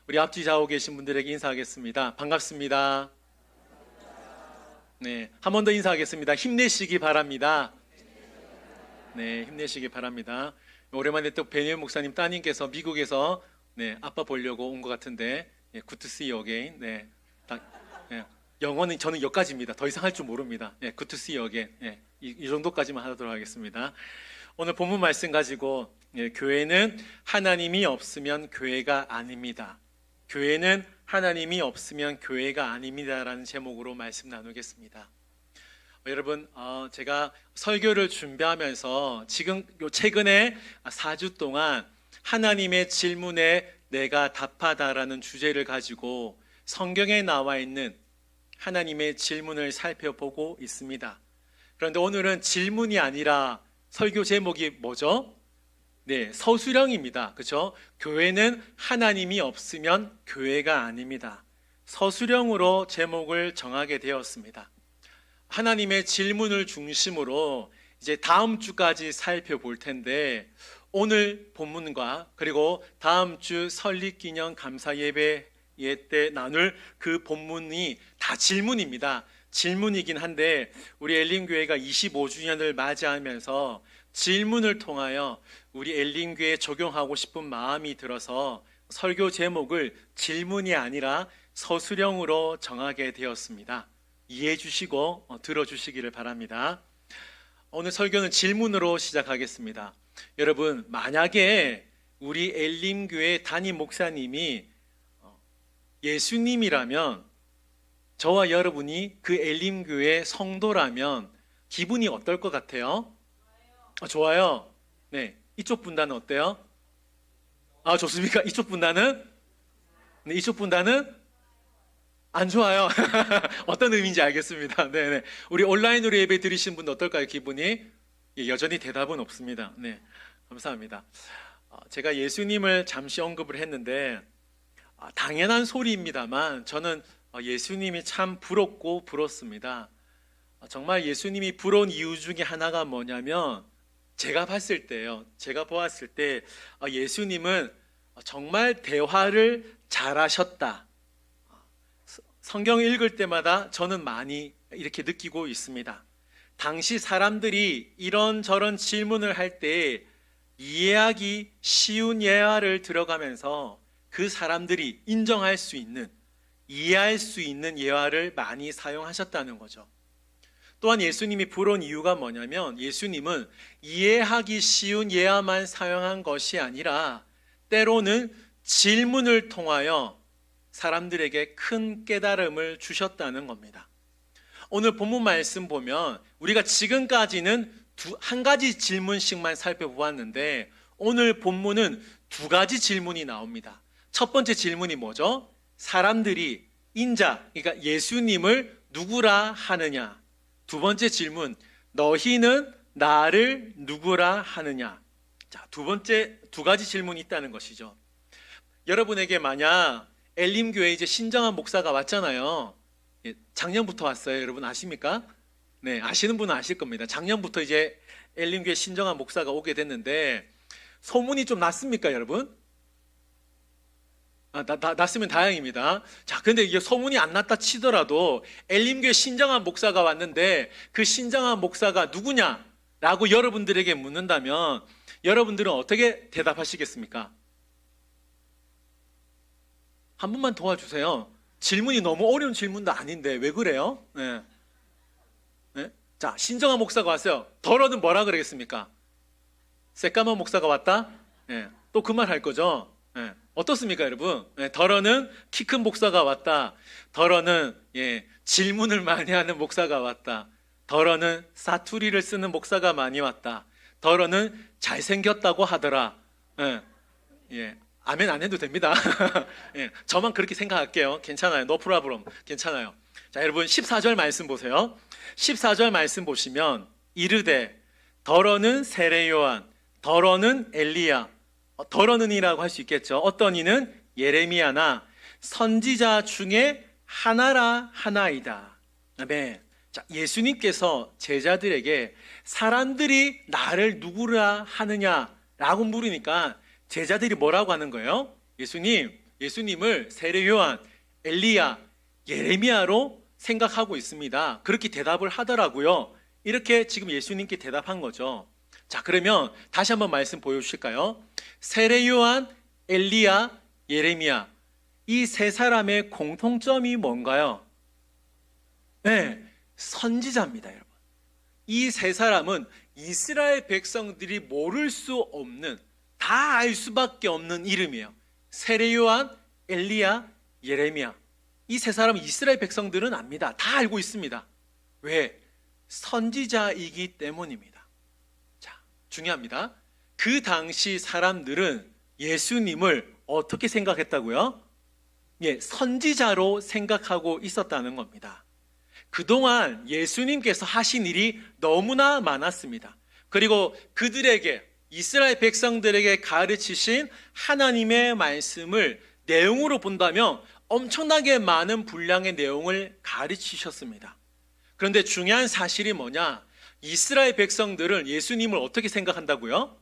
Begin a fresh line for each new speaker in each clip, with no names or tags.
우리 앞뒤 좌우 계신 분들에게 인사하겠습니다. 반갑습니다. 네, 한 번 더 인사하겠습니다. 힘내시기 바랍니다. 네, 힘내시기 바랍니다. 오랜만에 또 베니엘 목사님 따님께서 미국에서 아빠 보려고 온 것 같은데 good to see you again. 영어는 저는 여기까지입니다. 더 이상 할 줄 모릅니다. good to see you again. 이 정도까지만 하도록 하겠습니다. 오늘 본문 말씀 가지고 교회는 하나님이 없으면 교회가 아닙니다. 교회는 하나님이 없으면 교회가 아닙니다라는 제목으로 말씀 나누겠습니다. 여러분, 제가 설교를 준비하면서 지금 최근에 4주 동안 하나님의 질문에 내가 답하다라는 주제를 가지고 성경에 나와 있는 하나님의 질문을 살펴보고 있습니다. 그런데 오늘은 질문이 아니라 설교 제목이 뭐죠? 네, 서술형입니다. 그렇죠? 교회는 하나님이 없으면 교회가 아닙니다. 서술형으로 제목을 정하게 되었습니다. 하나님의 질문을 중심으로 이제 다음 주까지 살펴볼 텐데, 오늘 본문과 그리고 다음 주 설립기념 감사 예배 때 나눌 그 본문이 다 질문입니다. 질문이긴 한데 우리 엘림교회가 25주년을 맞이하면서 질문을 통하여 우리 엘림교회에 적용하고 싶은 마음이 들어서 설교 제목을 질문이 아니라 서술형으로 정하게 되었습니다. 이해해 주시고 들어주시기를 바랍니다. 오늘 설교는 질문으로 시작하겠습니다. 여러분, 만약에 우리 엘림교회 담임 목사님이 예수님이라면, 저와 여러분이 그 엘림교회 성도라면 기분이 어떨 것 같아요? 좋아요. 네, 이쪽 분단은 어때요? 좋습니까? 이쪽 분단은? 네, 이쪽 분단은? 안 좋아요. 어떤 의미인지 알겠습니다. 네네. 우리 온라인으로 예배 드리신 분 어떨까요? 기분이? 여전히 대답은 없습니다. 네, 감사합니다. 제가 예수님을 잠시 언급을 했는데 당연한 소리입니다만 저는 예수님이 참 부럽고 부럽습니다. 정말 예수님이 부러운 이유 중에 하나가 뭐냐면, 제가 봤을 때요, 제가 보았을 때 예수님은 정말 대화를 잘하셨다. 성경 읽을 때마다 저는 많이 이렇게 느끼고 있습니다. 당시 사람들이 이런저런 질문을 할 때 이해하기 쉬운 예화를 들어가면서 그 사람들이 인정할 수 있는, 이해할 수 있는 예화를 많이 사용하셨다는 거죠. 또한 예수님이 부러운 이유가 뭐냐면, 예수님은 이해하기 쉬운 예화만 사용한 것이 아니라 때로는 질문을 통하여 사람들에게 큰 깨달음을 주셨다는 겁니다. 오늘 본문 말씀 보면 우리가 지금까지는 한 가지 질문씩만 살펴보았는데, 오늘 본문은 두 가지 질문이 나옵니다. 첫 번째 질문이 뭐죠? 사람들이 인자, 그러니까 예수님을 누구라 하느냐. 두 번째 질문, 너희는 나를 누구라 하느냐. 자, 두 가지 질문이 있다는 것이죠. 여러분에게 만약 엘림교회 이제 신정한 목사가 왔잖아요. 작년부터 왔어요. 여러분 아십니까? 네, 아시는 분은 아실 겁니다. 작년부터 이제 엘림교회 신정한 목사가 오게 됐는데, 소문이 좀 났습니까, 여러분? 났으면 다행입니다. 자, 근데 이게 소문이 안 났다 치더라도 엘림교회 신정한 목사가 왔는데 그 신정한 목사가 누구냐라고 여러분들에게 묻는다면 여러분들은 어떻게 대답하시겠습니까? 한 번만 도와주세요. 질문이 너무 어려운 질문도 아닌데 왜 그래요? 네. 네? 자, 신정한 목사가 왔어요. 더러는 뭐라 그러겠습니까? 새까만 목사가 왔다? 네. 또 그 말 할 거죠? 네. 어떻습니까, 여러분? 네. 더러는 키 큰 목사가 왔다. 더러는 질문을 많이 하는 목사가 왔다. 더러는 사투리를 쓰는 목사가 많이 왔다. 더러는 잘생겼다고 하더라. 아멘 안 해도 됩니다. 저만 그렇게 생각할게요. 괜찮아요. No problem. 괜찮아요. 자, 여러분 14절 말씀 보세요. 14절 말씀 보시면 이르되 더러는 세례 요한, 더러는 엘리야, 더러는이라고 할 수 있겠죠. 어떤 이는 예레미야나 선지자 중에 하나라 하나이다. 아멘. 자, 예수님께서 제자들에게 사람들이 나를 누구라 하느냐라고 물으니까 제자들이 뭐라고 하는 거예요? 예수님, 예수님을 세례 요한, 엘리야, 예레미야로 생각하고 있습니다. 그렇게 대답을 하더라고요. 이렇게 지금 예수님께 대답한 거죠. 자, 그러면 다시 한번 말씀 보여주실까요? 세례 요한, 엘리야, 예레미야, 이 세 사람의 공통점이 뭔가요? 네, 선지자입니다, 여러분. 이 세 사람은 이스라엘 백성들이 모를 수 없는, 다 알 수밖에 없는 이름이에요. 세례 요한, 엘리야, 예레미야. 이 세 사람은 이스라엘 백성들은 압니다. 다 알고 있습니다. 왜? 선지자이기 때문입니다. 자, 중요합니다. 그 당시 사람들은 예수님을 어떻게 생각했다고요? 예, 선지자로 생각하고 있었다는 겁니다. 그동안 예수님께서 하신 일이 너무나 많았습니다. 그리고 그들에게, 이스라엘 백성들에게 가르치신 하나님의 말씀을 내용으로 본다면 엄청나게 많은 분량의 내용을 가르치셨습니다. 그런데 중요한 사실이 뭐냐? 이스라엘 백성들은 예수님을 어떻게 생각한다고요?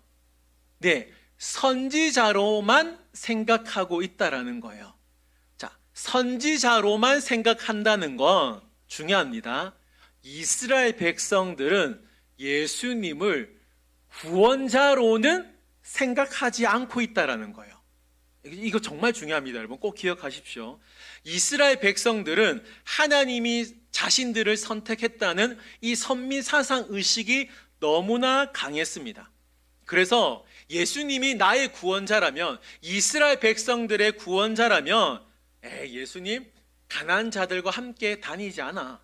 네, 선지자로만 생각하고 있다라는 거예요. 자, 선지자로만 생각한다는 건 중요합니다. 이스라엘 백성들은 예수님을 구원자로는 생각하지 않고 있다라는 거예요. 이거 정말 중요합니다, 여러분. 꼭 기억하십시오. 이스라엘 백성들은 하나님이 자신들을 선택했다는 이 선민 사상 의식이 너무나 강했습니다. 그래서 예수님이 나의 구원자라면, 이스라엘 백성들의 구원자라면, 예수님 가난한 자들과 함께 다니지 않아.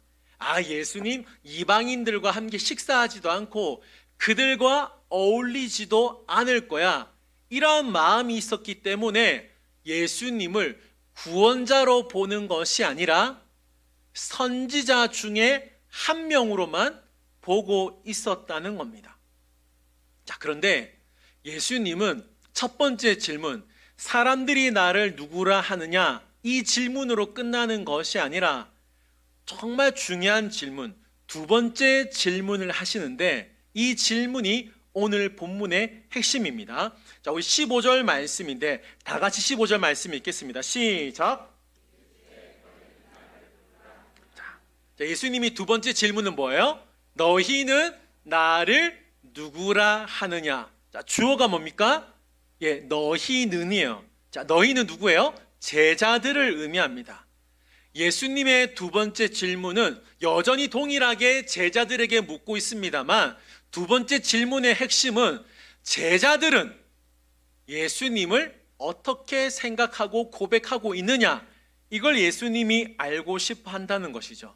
예수님 이방인들과 함께 식사하지도 않고 그들과 어울리지도 않을 거야. 이러한 마음이 있었기 때문에 예수님을 구원자로 보는 것이 아니라 선지자 중에 한 명으로만 보고 있었다는 겁니다. 자, 그런데 예수님은 첫 번째 질문, 사람들이 나를 누구라 하느냐, 이 질문으로 끝나는 것이 아니라 정말 중요한 질문, 두 번째 질문을 하시는데, 이 질문이 오늘 본문의 핵심입니다. 자, 우리 15절 말씀인데 다 같이 15절 말씀 읽겠습니다. 시작. 자, 예수님이 두 번째 질문은 뭐예요? 너희는 나를 누구라 하느냐. 자, 주어가 뭡니까? 예, 너희는이에요. 자, 너희는 누구예요? 제자들을 의미합니다. 예수님의 두 번째 질문은 여전히 동일하게 제자들에게 묻고 있습니다만, 두 번째 질문의 핵심은 제자들은 예수님을 어떻게 생각하고 고백하고 있느냐, 이걸 예수님이 알고 싶어 한다는 것이죠.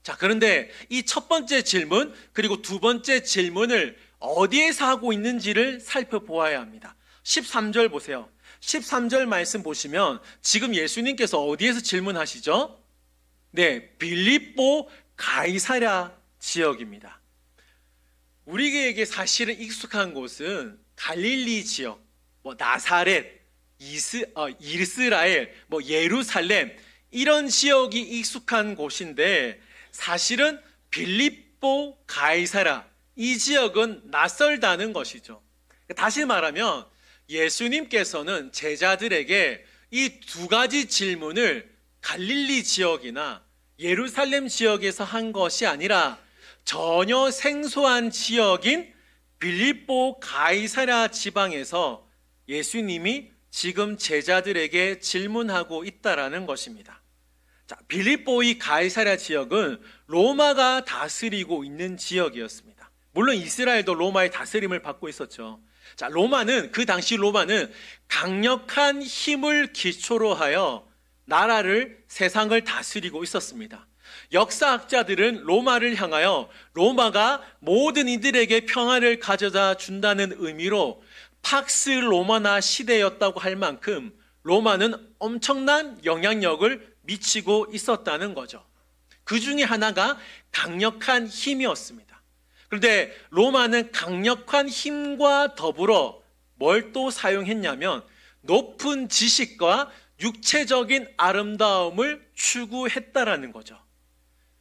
자, 그런데 이 첫 번째 질문 그리고 두 번째 질문을 어디에서 하고 있는지를 살펴보아야 합니다. 13절 보세요. 13절 말씀 보시면 지금 예수님께서 어디에서 질문하시죠? 네, 빌립보 가이사랴 지역입니다. 우리에게 사실은 익숙한 곳은 갈릴리 지역, 나사렛, 이스라엘, 예루살렘, 이런 지역이 익숙한 곳인데, 사실은 빌립보 가이사랴, 이 지역은 낯설다는 것이죠. 다시 말하면 예수님께서는 제자들에게 이 두 가지 질문을 갈릴리 지역이나 예루살렘 지역에서 한 것이 아니라 전혀 생소한 지역인 빌립보 가이사랴 지방에서 예수님이 지금 제자들에게 질문하고 있다라는 것입니다. 자, 빌립보의 가이사랴 지역은 로마가 다스리고 있는 지역이었습니다. 물론 이스라엘도 로마의 다스림을 받고 있었죠. 자, 그 당시 로마는 강력한 힘을 기초로 하여 나라를, 세상을 다스리고 있었습니다. 역사학자들은 로마를 향하여 로마가 모든 이들에게 평화를 가져다 준다는 의미로 팍스 로마나 시대였다고 할 만큼 로마는 엄청난 영향력을 미치고 있었다는 거죠. 그 중에 하나가 강력한 힘이었습니다. 그런데 로마는 강력한 힘과 더불어 뭘 또 사용했냐면 높은 지식과 육체적인 아름다움을 추구했다라는 거죠.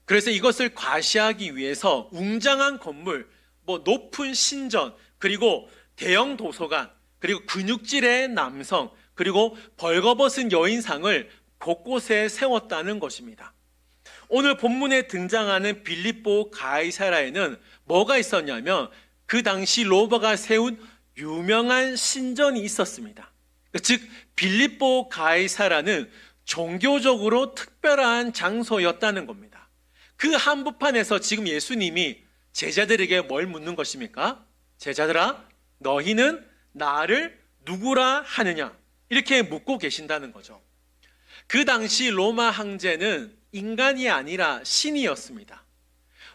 그래서 이것을 과시하기 위해서 웅장한 건물, 높은 신전, 그리고 대형 도서관, 그리고 근육질의 남성, 그리고 벌거벗은 여인상을 곳곳에 세웠다는 것입니다. 오늘 본문에 등장하는 빌립보 가이사라에는 뭐가 있었냐면 그 당시 로마가 세운 유명한 신전이 있었습니다. 즉 빌립보 가이사라는 종교적으로 특별한 장소였다는 겁니다. 그 한복판에서 지금 예수님이 제자들에게 뭘 묻는 것입니까? 제자들아, 너희는 나를 누구라 하느냐? 이렇게 묻고 계신다는 거죠. 그 당시 로마 황제는 인간이 아니라 신이었습니다.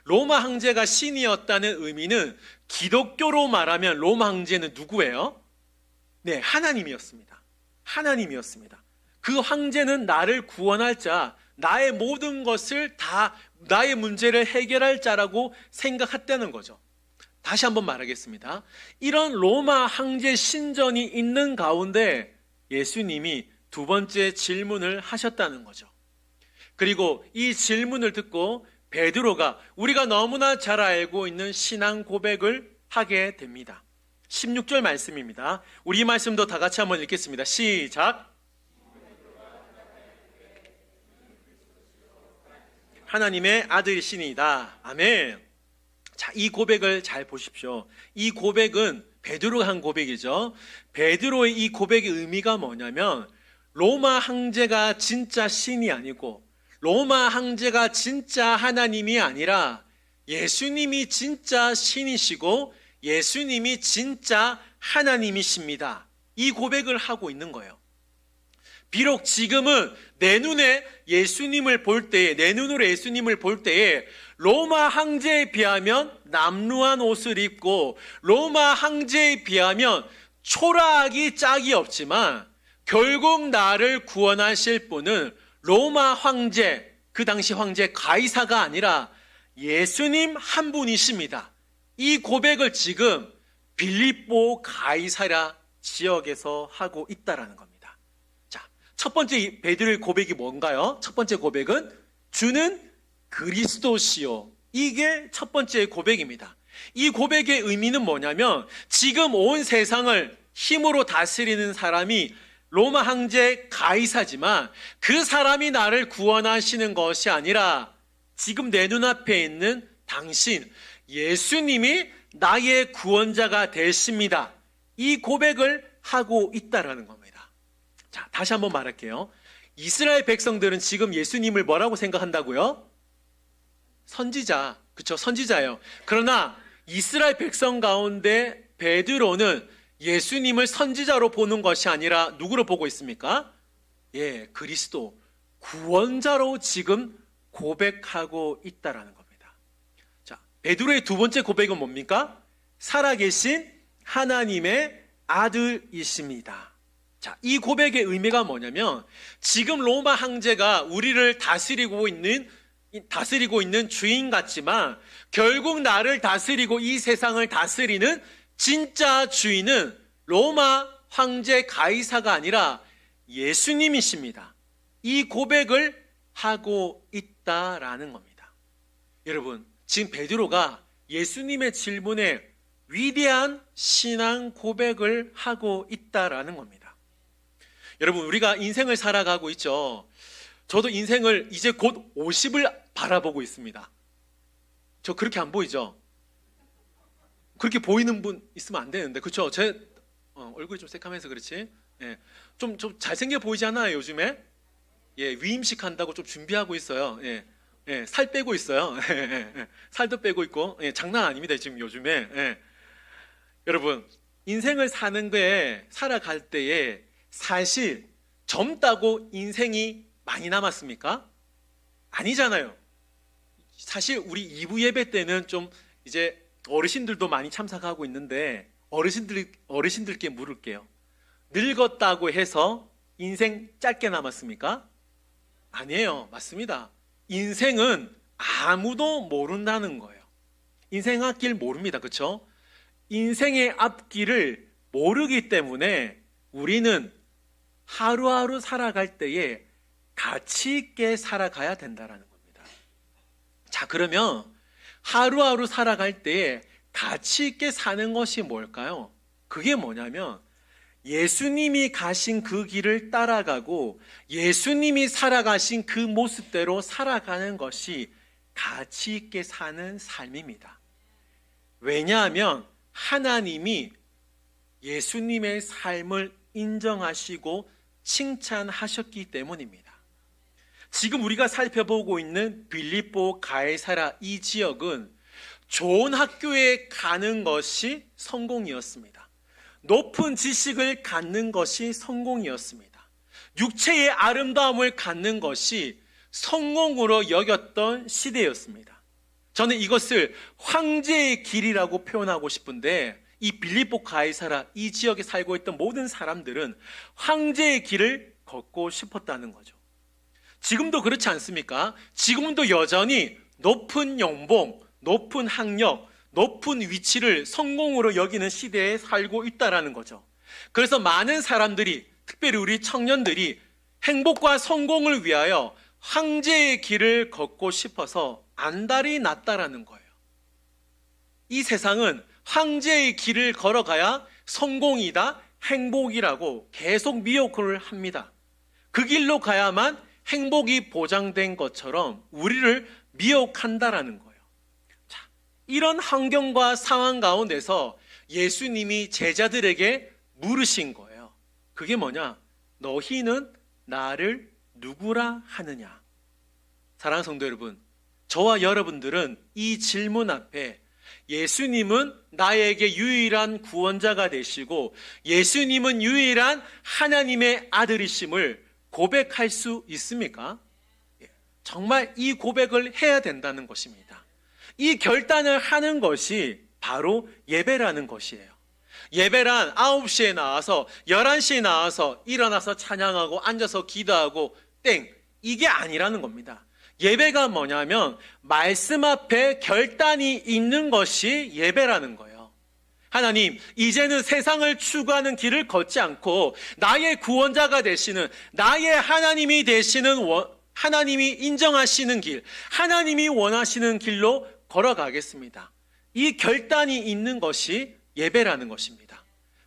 로마 황제가 신이었다는 의미는 기독교로 말하면 로마 황제는 누구예요? 네, 하나님이었습니다. 하나님이었습니다. 그 황제는 나를 구원할 자, 나의 모든 것을 다 나의 문제를 해결할 자라고 생각했다는 거죠. 다시 한번 말하겠습니다. 이런 로마 황제 신전이 있는 가운데 예수님이 두 번째 질문을 하셨다는 거죠. 그리고 이 질문을 듣고 베드로가 우리가 너무나 잘 알고 있는 신앙 고백을 하게 됩니다. 16절 말씀입니다. 우리 말씀도 다 같이 한번 읽겠습니다. 시작. 하나님의 아들이시니이다. 아멘. 자, 이 고백을 잘 보십시오. 이 고백은 베드로가 한 고백이죠. 베드로의 이 고백의 의미가 뭐냐면 로마 황제가 진짜 신이 아니고 로마 황제가 진짜 하나님이 아니라 예수님이 진짜 신이시고 예수님이 진짜 하나님이십니다. 이 고백을 하고 있는 거예요. 비록 지금은 내 눈에 예수님을 볼 때에, 내 눈으로 예수님을 볼 때에 로마 황제에 비하면 남루한 옷을 입고 로마 황제에 비하면 초라하기 짝이 없지만 결국 나를 구원하실 분은 로마 황제, 그 당시 황제 가이사가 아니라 예수님 한 분이십니다. 이 고백을 지금 빌립보 가이사라 지역에서 하고 있다라는 겁니다. 자, 첫 번째 베드로의 고백이 뭔가요? 첫 번째 고백은 주는 그리스도시요. 이게 첫 번째 고백입니다. 이 고백의 의미는 뭐냐면 지금 온 세상을 힘으로 다스리는 사람이 로마 황제 가이사지만 그 사람이 나를 구원하시는 것이 아니라 지금 내 눈앞에 있는 당신 예수님이 나의 구원자가 되십니다. 이 고백을 하고 있다라는 겁니다. 자, 다시 한번 말할게요. 이스라엘 백성들은 지금 예수님을 뭐라고 생각한다고요? 선지자, 그렇죠? 선지자예요. 그러나 이스라엘 백성 가운데 베드로는 예수님을 선지자로 보는 것이 아니라 누구로 보고 있습니까? 예, 그리스도 구원자로 지금 고백하고 있다라는 겁니다. 자, 베드로의 두 번째 고백은 뭡니까? 살아계신 하나님의 아들이십니다. 자, 이 고백의 의미가 뭐냐면 지금 로마 황제가 우리를 다스리고 있는 주인 같지만 결국 나를 다스리고 이 세상을 다스리는 진짜 주인은 로마 황제 가이사가 아니라 예수님이십니다. 이 고백을 하고 있다라는 겁니다. 여러분, 지금 베드로가 예수님의 질문에 위대한 신앙 고백을 하고 있다라는 겁니다. 여러분, 우리가 인생을 살아가고 있죠. 저도 인생을 이제 곧 50을 바라보고 있습니다. 저 그렇게 안 보이죠? 그렇게 보이는 분 있으면 안 되는데, 그렇죠? 제 얼굴이 좀 새카매서 그렇지. 예, 좀 잘생겨 보이지 않아요 요즘에? 예, 위임식 한다고 좀 준비하고 있어요. 예, 예, 살 빼고 있어요. 예, 예, 예, 살도 빼고 있고, 예, 장난 아닙니다 지금 요즘에. 예. 여러분, 인생을 사는 거에 살아갈 때에 사실 젊다고 인생이 많이 남았습니까? 아니잖아요. 사실 우리 2부 예배 때는 좀 이제 어르신들도 많이 참석하고 있는데 어르신들께 물을게요. 늙었다고 해서 인생 짧게 남았습니까? 아니에요. 맞습니다. 인생은 아무도 모른다는 거예요. 인생 앞길 모릅니다. 그렇죠? 인생의 앞길을 모르기 때문에 우리는 하루하루 살아갈 때에 가치 있게 살아가야 된다는 겁니다. 자, 그러면 하루하루 살아갈 때에 가치 있게 사는 것이 뭘까요? 그게 뭐냐면 예수님이 가신 그 길을 따라가고 예수님이 살아가신 그 모습대로 살아가는 것이 가치 있게 사는 삶입니다. 왜냐하면 하나님이 예수님의 삶을 인정하시고 칭찬하셨기 때문입니다. 지금 우리가 살펴보고 있는 빌립보 가이사라 이 지역은 좋은 학교에 가는 것이 성공이었습니다. 높은 지식을 갖는 것이 성공이었습니다. 육체의 아름다움을 갖는 것이 성공으로 여겼던 시대였습니다. 저는 이것을 황제의 길이라고 표현하고 싶은데, 이 빌립보 가이사라 이 지역에 살고 있던 모든 사람들은 황제의 길을 걷고 싶었다는 거죠. 지금도 그렇지 않습니까? 지금도 여전히 높은 연봉, 높은 학력, 높은 위치를 성공으로 여기는 시대에 살고 있다는 거죠. 그래서 많은 사람들이, 특별히 우리 청년들이 행복과 성공을 위하여 황제의 길을 걷고 싶어서 안달이 났다라는 거예요. 이 세상은 황제의 길을 걸어가야 성공이다, 행복이라고 계속 미혹을 합니다. 그 길로 가야만 행복이 보장된 것처럼 우리를 미혹한다라는 거예요. 자, 이런 환경과 상황 가운데서 예수님이 제자들에게 물으신 거예요. 그게 뭐냐? 너희는 나를 누구라 하느냐? 사랑하는 성도 여러분, 저와 여러분들은 이 질문 앞에 예수님은 나에게 유일한 구원자가 되시고 예수님은 유일한 하나님의 아들이심을 고백할 수 있습니까? 정말 이 고백을 해야 된다는 것입니다. 이 결단을 하는 것이 바로 예배라는 것이에요. 예배란 9시에 나와서 11시에 나와서 일어나서 찬양하고 앉아서 기도하고 땡, 이게 아니라는 겁니다. 예배가 뭐냐면 말씀 앞에 결단이 있는 것이 예배라는 거예요. 하나님, 이제는 세상을 추구하는 길을 걷지 않고 나의 구원자가 되시는, 나의 하나님이 되시는, 하나님이 인정하시는 길, 하나님이 원하시는 길로 걸어가겠습니다. 이 결단이 있는 것이 예배라는 것입니다.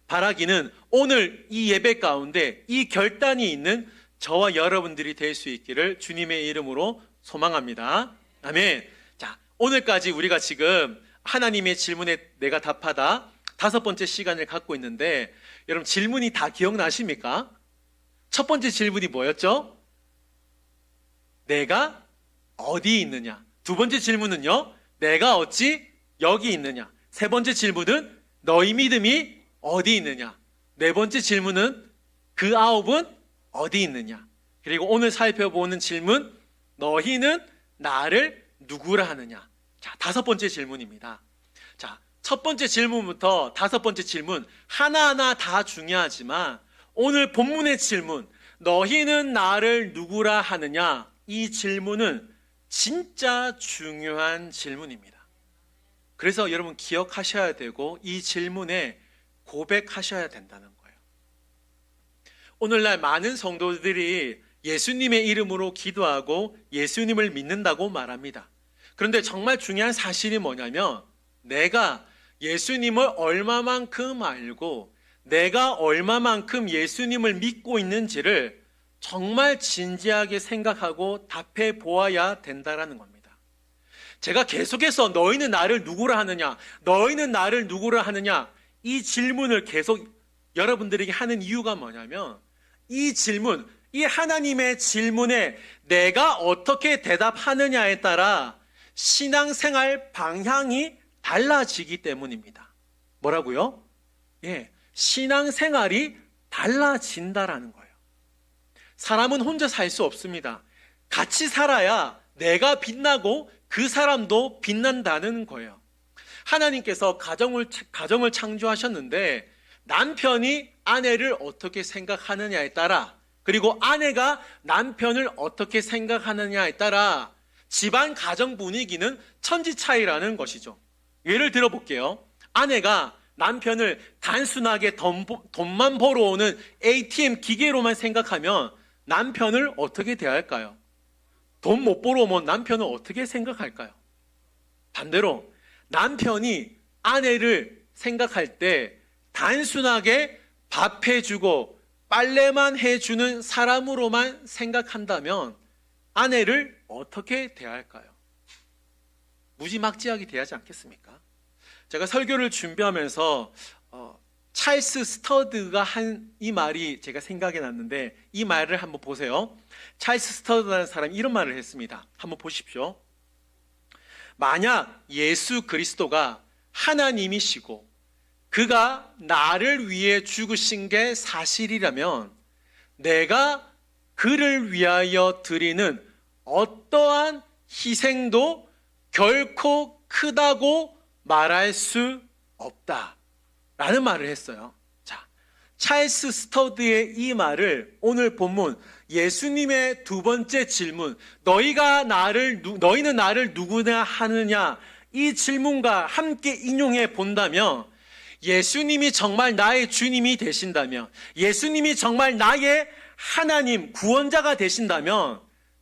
바라기는 오늘 이 예배 가운데 이 결단이 있는 저와 여러분들이 될 수 있기를 주님의 이름으로 소망합니다. 아멘. 자, 오늘까지 우리가 지금 하나님의 질문에 내가 답하다 5번째 시간을 갖고 있는데, 여러분 질문이 다 기억나십니까? 첫 번째 질문이 뭐였죠? 내가 어디 있느냐? 두 번째 질문은요, 내가 어찌 여기 있느냐? 세 번째 질문은 너희 믿음이 어디 있느냐? 네 번째 질문은 그 9은 어디 있느냐? 그리고 오늘 살펴보는 질문, 너희는 나를 누구라 하느냐? 자, 5번째 질문입니다. 자, 첫 번째 질문부터 5번째 질문 하나하나 다 중요하지만 오늘 본문의 질문, 너희는 나를 누구라 하느냐? 이 질문은 진짜 중요한 질문입니다. 그래서 여러분 기억하셔야 되고 이 질문에 고백하셔야 된다는 거예요. 오늘날 많은 성도들이 예수님의 이름으로 기도하고 예수님을 믿는다고 말합니다. 그런데 정말 중요한 사실이 뭐냐면 내가 예수님을 얼마만큼 알고 내가 얼마만큼 예수님을 믿고 있는지를 정말 진지하게 생각하고 답해 보아야 된다라는 겁니다. 제가 계속해서 너희는 나를 누구라 하느냐, 너희는 나를 누구라 하느냐, 이 질문을 계속 여러분들에게 하는 이유가 뭐냐면 이 질문, 이 하나님의 질문에 내가 어떻게 대답하느냐에 따라 신앙생활 방향이 달라지기 때문입니다. 뭐라고요? 예, 신앙생활이 달라진다라는 거예요. 사람은 혼자 살 수 없습니다. 같이 살아야 내가 빛나고 그 사람도 빛난다는 거예요. 하나님께서 가정을 창조하셨는데 남편이 아내를 어떻게 생각하느냐에 따라, 그리고 아내가 남편을 어떻게 생각하느냐에 따라 집안 가정 분위기는 천지 차이라는 것이죠. 예를 들어 볼게요. 아내가 남편을 단순하게 돈만 벌어오는 ATM 기계로만 생각하면 남편을 어떻게 대할까요? 돈 못 벌어오면 남편을 어떻게 생각할까요? 반대로 남편이 아내를 생각할 때 단순하게 밥 해주고 빨래만 해주는 사람으로만 생각한다면 아내를 어떻게 대할까요? 무지막지하게 대하지 않겠습니까? 제가 설교를 준비하면서 찰스 스터드가 한 이 말이 제가 생각이 났는데, 이 말을 한번 보세요. 찰스 스터드라는 사람이 이런 말을 했습니다. 한번 보십시오. 만약 예수 그리스도가 하나님이시고 그가 나를 위해 죽으신 게 사실이라면 내가 그를 위하여 드리는 어떠한 희생도 결코 크다고 말할 수 없다 라는 말을 했어요. 자, 찰스 스터드의 이 말을 오늘 본문 예수님의 두 번째 질문, 너희는 나를 누구냐 하느냐, 이 질문과 함께 인용해 본다면 예수님이 정말 나의 주님이 되신다면, 예수님이 정말 나의 하나님 구원자가 되신다면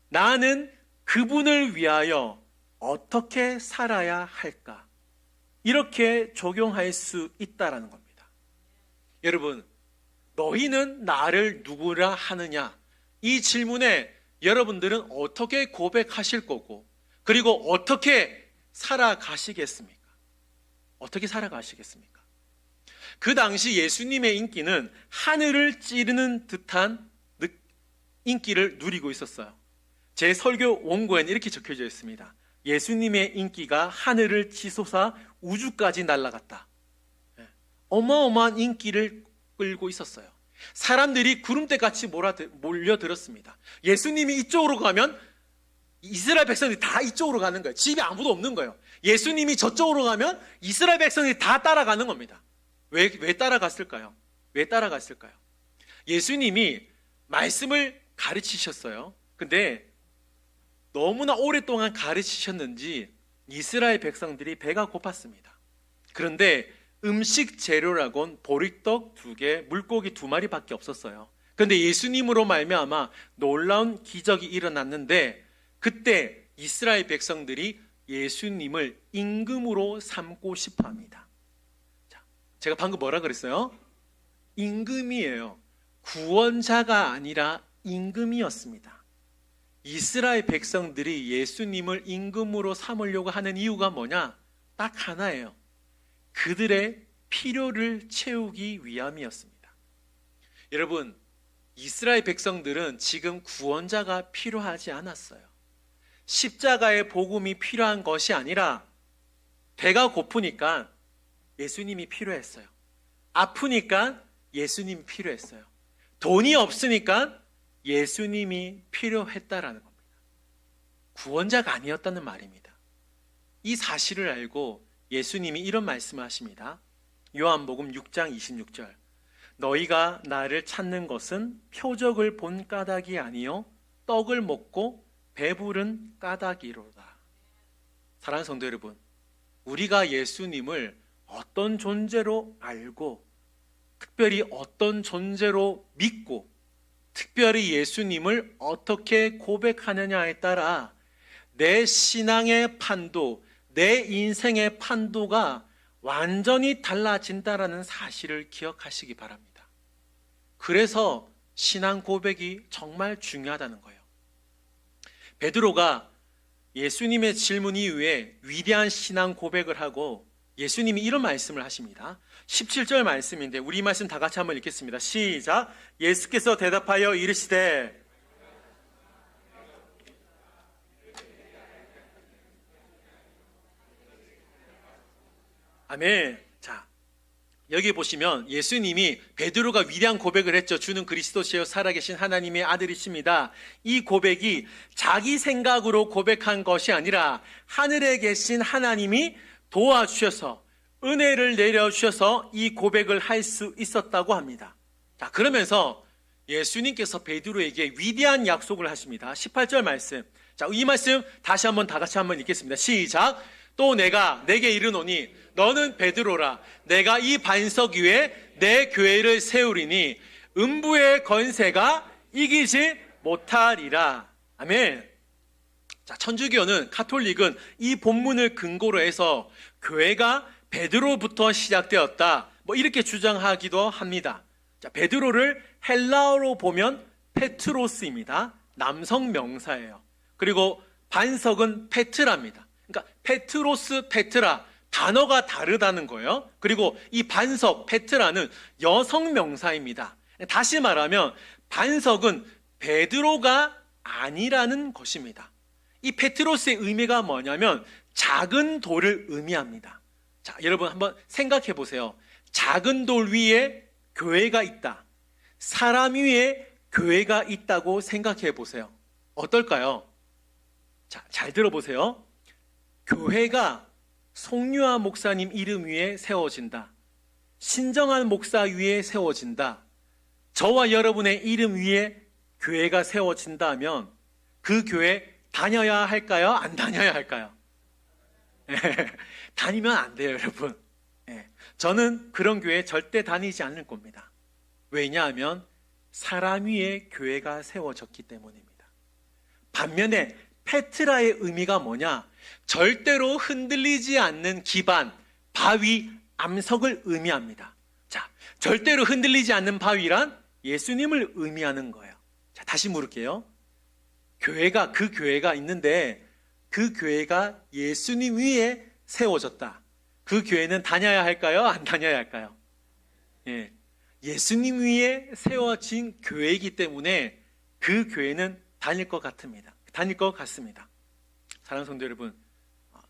나는 그분을 위하여 어떻게 살아야 할까? 이렇게 적용할 수 있다라는 겁니다. 여러분, 너희는 나를 누구라 하느냐? 이 질문에 여러분들은 어떻게 고백하실 거고, 그리고 어떻게 살아가시겠습니까? 어떻게 살아가시겠습니까? 그 당시 예수님의 인기는 하늘을 찌르는 듯한 인기를 누리고 있었어요. 제 설교 원고에는 이렇게 적혀져 있습니다. 예수님의 인기가 하늘을 치솟아 우주까지 날아갔다. 어마어마한 인기를 끌고 있었어요. 사람들이 구름대같이 몰려들었습니다. 예수님이 이쪽으로 가면 이스라엘 백성들이 다 이쪽으로 가는 거예요. 집에 아무도 없는 거예요. 예수님이 저쪽으로 가면 이스라엘 백성들이 다 따라가는 겁니다. 왜 따라갔을까요? 왜 따라갔을까요? 예수님이 말씀을 가르치셨어요. 근데 너무나 오랫동안 가르치셨는지 이스라엘 백성들이 배가 고팠습니다. 그런데 음식 재료라곤 보리떡 2개, 물고기 2마리밖에 없었어요. 그런데 예수님으로 말미암아 놀라운 기적이 일어났는데, 그때 이스라엘 백성들이 예수님을 임금으로 삼고 싶어 합니다. 자, 제가 방금 뭐라 그랬어요? 임금이에요. 구원자가 아니라 임금이었습니다. 이스라엘 백성들이 예수님을 임금으로 삼으려고 하는 이유가 뭐냐? 딱 하나예요. 그들의 필요를 채우기 위함이었습니다. 여러분, 이스라엘 백성들은 지금 구원자가 필요하지 않았어요. 십자가의 복음이 필요한 것이 아니라 배가 고프니까 예수님이 필요했어요. 아프니까 예수님이 필요했어요. 돈이 없으니까 예수님이 필요했다라는 겁니다. 구원자가 아니었다는 말입니다. 이 사실을 알고 예수님이 이런 말씀을 하십니다. 요한복음 6장 26절. 너희가 나를 찾는 것은 표적을 본 까닭이 아니요 떡을 먹고 배부른 까닭이로다. 사랑하는 성도 여러분, 우리가 예수님을 어떤 존재로 알고, 특별히 어떤 존재로 믿고, 특별히 예수님을 어떻게 고백하느냐에 따라 내 신앙의 판도, 내 인생의 판도가 완전히 달라진다라는 사실을 기억하시기 바랍니다. 그래서 신앙 고백이 정말 중요하다는 거예요. 베드로가 예수님의 질문 이후에 위대한 신앙 고백을 하고 예수님이 이런 말씀을 하십니다. 17절 말씀인데 우리 말씀 다 같이 한번 읽겠습니다. 시작. 예수께서 대답하여 이르시되, 아멘. 자, 여기 보시면 예수님이 베드로가 위대한 고백을 했죠. 주는 그리스도시요 살아계신 하나님의 아들이십니다. 이 고백이 자기 생각으로 고백한 것이 아니라 하늘에 계신 하나님이 도와주셔서, 은혜를 내려주셔서 이 고백을 할 수 있었다고 합니다. 자, 그러면서 예수님께서 베드로에게 위대한 약속을 하십니다. 18절 말씀. 자, 이 말씀 다시 한번 다 같이 한번 읽겠습니다. 시작. 또 내가 내게 이르노니 너는 베드로라. 내가 이 반석 위에 내 교회를 세우리니 음부의 권세가 이기지 못하리라. 아멘. 자, 천주교는, 가톨릭은 이 본문을 근거로 해서 교회가 베드로부터 시작되었다, 이렇게 주장하기도 합니다. 자, 베드로를 헬라어로 보면 페트로스입니다. 남성 명사예요. 그리고 반석은 페트라입니다. 그러니까 페트로스, 페트라 단어가 다르다는 거예요. 그리고 이 반석, 페트라는 여성 명사입니다. 다시 말하면 반석은 베드로가 아니라는 것입니다. 이 페트로스의 의미가 뭐냐면 작은 돌을 의미합니다. 자, 여러분 한번 생각해 보세요. 작은 돌 위에 교회가 있다. 사람 위에 교회가 있다고 생각해 보세요. 어떨까요? 자, 잘 들어보세요. 교회가 송유아 목사님 이름 위에 세워진다. 신정한 목사 위에 세워진다. 저와 여러분의 이름 위에 교회가 세워진다면 그 교회 다녀야 할까요? 안 다녀야 할까요? 다니면 안 돼요, 여러분. 저는 그런 교회 절대 다니지 않을 겁니다. 왜냐하면 사람 위에 교회가 세워졌기 때문입니다. 반면에 페트라의 의미가 뭐냐? 절대로 흔들리지 않는 기반, 바위, 암석을 의미합니다. 자, 절대로 흔들리지 않는 바위란 예수님을 의미하는 거예요. 자, 다시 물을게요. 그 교회가 있는데 그 교회가 예수님 위에 세워졌다. 그 교회는 다녀야 할까요? 안 다녀야 할까요? 예수님 위에 세워진 교회이기 때문에 그 교회는 다닐 것 같습니다. 사랑하는 성도 여러분,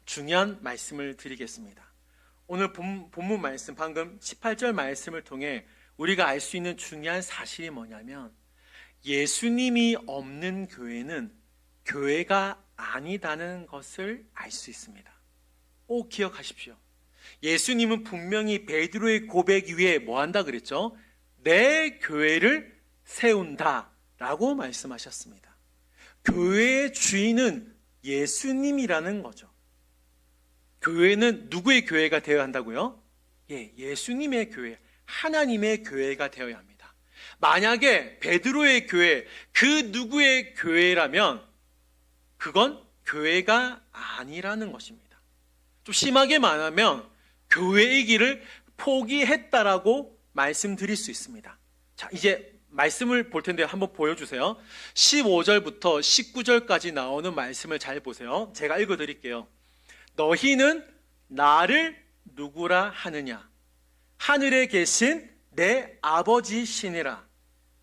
중요한 말씀을 드리겠습니다. 오늘 본문 말씀, 방금 18절 말씀을 통해 우리가 알 수 있는 중요한 사실이 뭐냐면 예수님이 없는 교회는 교회가 아니다는 것을 알 수 있습니다. 꼭 기억하십시오. 예수님은 분명히 베드로의 고백 위에 뭐 한다 그랬죠? 내 교회를 세운다 라고 말씀하셨습니다. 교회의 주인은 예수님이라는 거죠. 교회는 누구의 교회가 되어야 한다고요? 예수님의 교회, 하나님의 교회가 되어야 합니다. 만약에 베드로의 교회, 그 누구의 교회라면 그건 교회가 아니라는 것입니다. 좀 심하게 말하면 교회의 길을 포기했다라고 말씀드릴 수 있습니다. 자, 이제 말씀을 볼 텐데 한번 보여주세요. 15절부터 19절까지 나오는 말씀을 잘 보세요. 제가 읽어드릴게요. 너희는 나를 누구라 하느냐? 하늘에 계신 내 아버지시니라.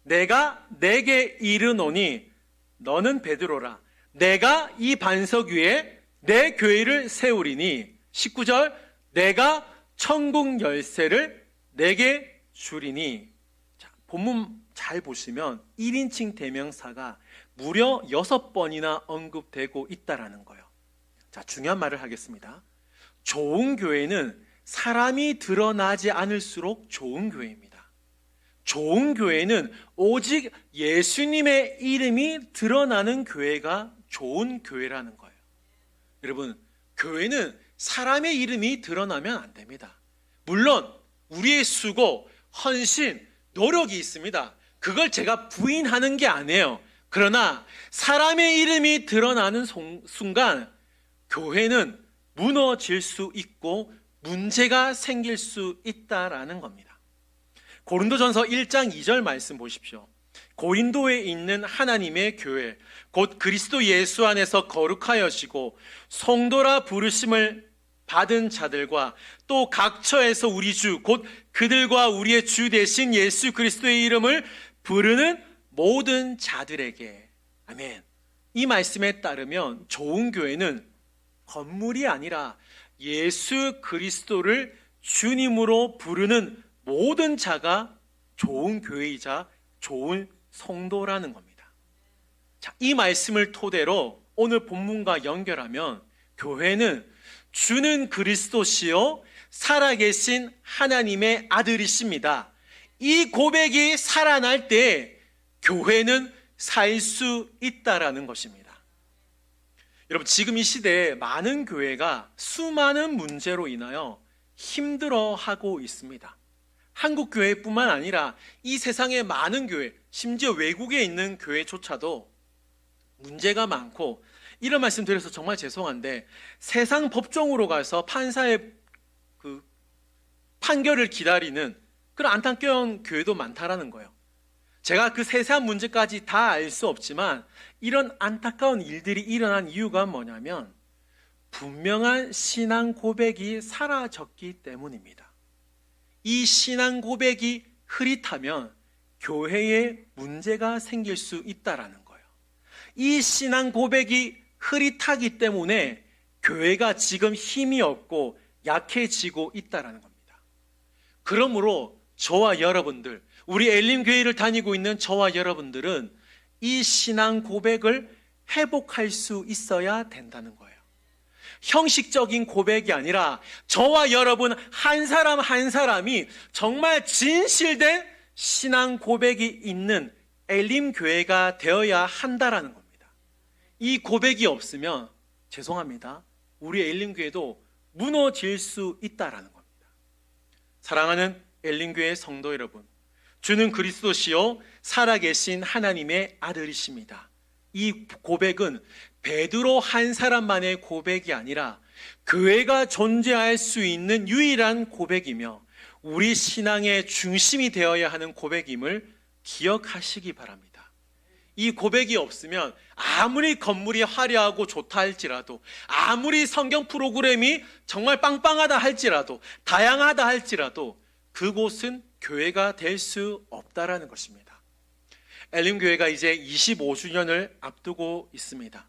내가 내게 이르노니 너는 베드로라. 내가 이 반석 위에 내 교회를 세우리니. 19절, 내가 천국 열쇠를 내게 주리니. 자, 본문 잘 보시면 1인칭 대명사가 무려 6번이나 언급되고 있다라는 거예요. 자, 중요한 말을 하겠습니다. 좋은 교회는 사람이 드러나지 않을수록 좋은 교회입니다. 좋은 교회는 오직 예수님의 이름이 드러나는 교회가 좋은 교회라는 거예요. 여러분, 교회는 사람의 이름이 드러나면 안 됩니다. 물론 우리의 수고, 헌신, 노력이 있습니다. 그걸 제가 부인하는 게 아니에요. 그러나 사람의 이름이 드러나는 순간 교회는 무너질 수 있고 문제가 생길 수 있다라는 겁니다. 고린도전서 1장 2절 말씀 보십시오. 고린도에 있는 하나님의 교회, 곧 그리스도 예수 안에서 거룩하여지고 성도라 부르심을 받은 자들과 또 각처에서 우리 주, 곧 그들과 우리의 주 대신 예수 그리스도의 이름을 부르는 모든 자들에게. 아멘. 이 말씀에 따르면 좋은 교회는 건물이 아니라 예수 그리스도를 주님으로 부르는 모든 자가 좋은 교회이자 좋은 성도라는 겁니다. 자, 이 말씀을 토대로 오늘 본문과 연결하면 교회는 주는 그리스도시요 살아계신 하나님의 아들이십니다. 이 고백이 살아날 때 교회는 살 수 있다라는 것입니다. 여러분, 지금 이 시대에 많은 교회가 수많은 문제로 인하여 힘들어하고 있습니다. 한국 교회뿐만 아니라 이 세상의 많은 교회, 심지어 외국에 있는 교회조차도 문제가 많고, 이런 말씀 드려서 정말 죄송한데 판사의 그 판결을 기다리는 그런 안타까운 교회도 많다라는 거예요. 제가 그 세세한 문제까지 다 알 수 없지만 이런 안타까운 일들이 일어난 이유가 뭐냐면 분명한 신앙 고백이 사라졌기 때문입니다. 이 신앙 고백이 흐릿하면 교회에 문제가 생길 수 있다라는 거예요. 이 신앙 고백이 흐릿하기 때문에 교회가 지금 힘이 없고 약해지고 있다라는 겁니다. 그러므로 저와 여러분들, 우리 엘림교회를 다니고 있는 저와 여러분들은 이 신앙 고백을 회복할 수 있어야 된다는 거예요. 형식적인 고백이 아니라 저와 여러분 한 사람 한 사람이 정말 진실된 신앙 고백이 있는 엘림교회가 되어야 한다라는 겁니다. 이 고백이 없으면 죄송합니다. 우리 엘림교회도 무너질 수 있다라는 겁니다. 사랑하는 엘림교회 성도 여러분, 주는 그리스도시요 살아계신 하나님의 아들이십니다. 이 고백은 베드로 한 사람만의 고백이 아니라 교회가 존재할 수 있는 유일한 고백이며 우리 신앙의 중심이 되어야 하는 고백임을 기억하시기 바랍니다. 이 고백이 없으면 아무리 건물이 화려하고 좋다 할지라도, 아무리 성경 프로그램이 정말 빵빵하다 할지라도, 다양하다 할지라도 그곳은 교회가 될 수 없다라는 것입니다. 엘림교회가 이제 25주년을 앞두고 있습니다.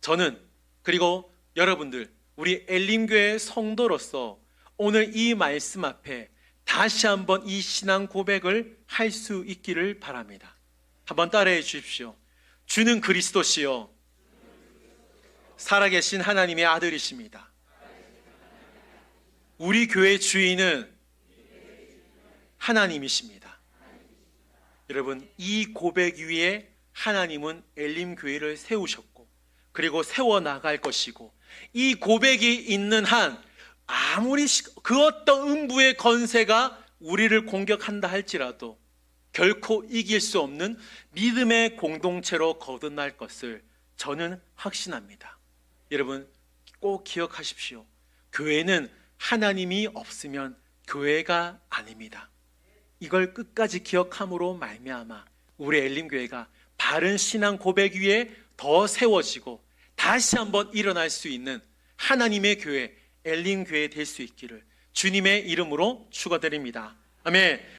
저는 그리고 여러분들, 우리 엘림교회 성도로서 오늘 이 말씀 앞에 다시 한번 이 신앙 고백을 할 수 있기를 바랍니다. 한번 따라해 주십시오. 주는 그리스도시요 살아계신 하나님의 아들이십니다. 우리 교회 주인은 하나님이십니다. 여러분, 이 고백 위에 하나님은 엘림교회를 세우셨고 그리고 세워나갈 것이고, 이 고백이 있는 한 아무리 그 어떤 음부의 권세가 우리를 공격한다 할지라도 결코 이길 수 없는 믿음의 공동체로 거듭날 것을 저는 확신합니다. 여러분 꼭 기억하십시오. 교회는 하나님이 없으면 교회가 아닙니다. 이걸 끝까지 기억함으로 말미암아 우리 엘림교회가 바른 신앙 고백 위에 더 세워지고 다시 한번 일어날 수 있는 하나님의 교회 엘림교회 될 수 있기를 주님의 이름으로 축원드립니다. 아멘.